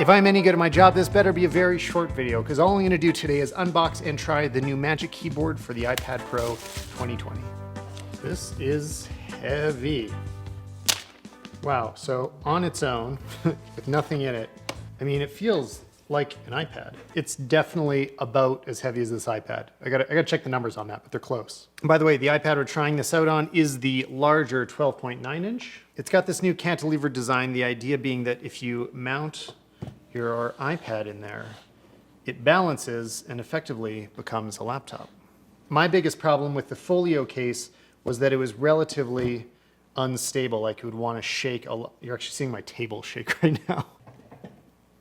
If I'm any good at my job, this better be a very short video, because all I'm gonna do today is unbox and try the new Magic Keyboard for the iPad Pro 2020. This is heavy. Wow, so on its own, with nothing in it, I mean, it feels like an iPad. It's definitely about as heavy as this iPad. I gotta check the numbers on that, but they're close. And by the way, the iPad we're trying this out on is the larger 12.9 inch. It's got this new cantilever design, the idea being that if you mount your iPad in there, it balances and effectively becomes a laptop. My biggest problem with the folio case was that it was relatively unstable, like you would want to shake a lot. You're actually seeing my table shake right now.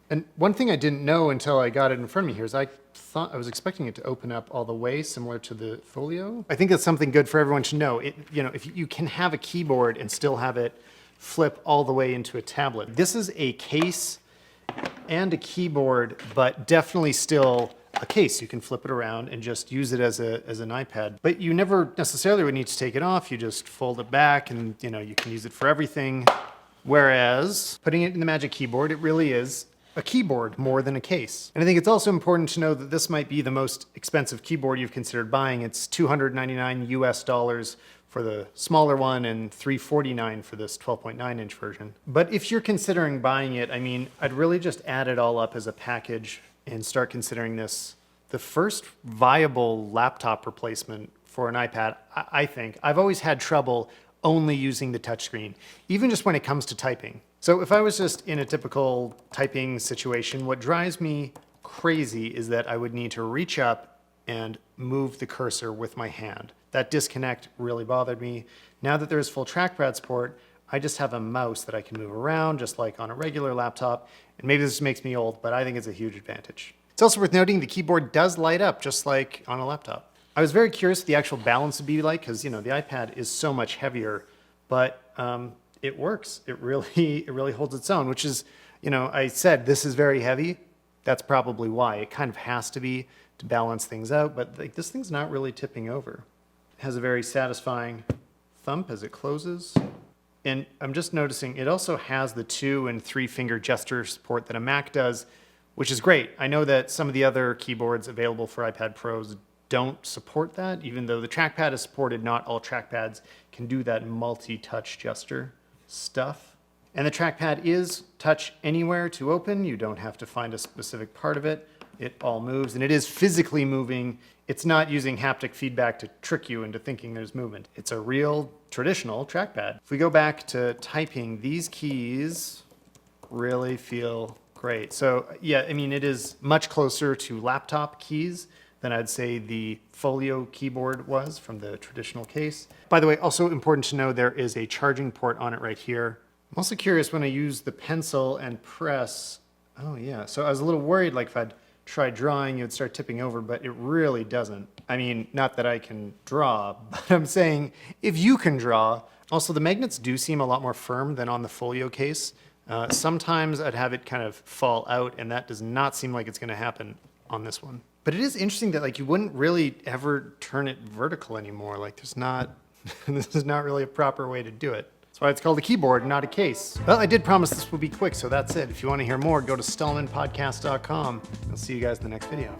And one thing I didn't know until I got it in front of me here is I was expecting it to open up all the way, similar to the folio. I think that's something good for everyone to know. If you can have a keyboard and still have it flip all the way into a tablet. This is a case and a keyboard, but definitely still a case. You can flip it around and just use it as an iPad. But you never necessarily would need to take it off. You just fold it back and you can use it for everything. Whereas putting it in the Magic Keyboard, it really is a keyboard more than a case. And I think it's also important to know that this might be the most expensive keyboard you've considered buying. It's $299 US for the smaller one and $349 for this 12.9 inch version. But if you're considering buying it, I mean, I'd really just add it all up as a package and start considering this the first viable laptop replacement for an iPad, I think. I've always had trouble only using the touchscreen, even just when it comes to typing. So if I was just in a typical typing situation, what drives me crazy is that I would need to reach up and move the cursor with my hand. That disconnect really bothered me. Now that there's full trackpad support, I just have a mouse that I can move around just like on a regular laptop. And maybe this makes me old, but I think it's a huge advantage. It's also worth noting the keyboard does light up just like on a laptop. I was very curious what the actual balance would be like because the iPad is so much heavier, but it works. It really holds its own, which is, I said this is very heavy. That's probably why. It kind of has to be to balance things out, but this thing's not really tipping over. It has a very satisfying thump as it closes. And I'm just noticing it also has the 2 and 3 finger gesture support that a Mac does, which is great. I know that some of the other keyboards available for iPad Pros don't support that, even though the trackpad is supported. Not all trackpads can do that multi-touch gesture stuff. And the trackpad is touch anywhere to open. You don't have to find a specific part of it. It all moves, and it is physically moving. It's not using haptic feedback to trick you into thinking there's movement. It's a real traditional trackpad. If we go back to typing, these keys really feel great. So yeah, I mean, it is much closer to laptop keys than I'd say the folio keyboard was from the traditional case. By the way, also important to know there is a charging port on it right here. I'm also curious when I use the pencil and press. Oh yeah, so I was a little worried like if I'd try drawing, it would start tipping over, but it really doesn't. I mean, not that I can draw, but I'm saying if you can draw. Also, the magnets do seem a lot more firm than on the folio case. Sometimes I'd have it kind of fall out, and that does not seem like it's gonna happen on this one. But it is interesting that you wouldn't really ever turn it vertical anymore. This is not really a proper way to do it. That's why it's called a keyboard, not a case. Well, I did promise this would be quick, so that's it. If you want to hear more, go to stallmanpodcast.com. I'll see you guys in the next video.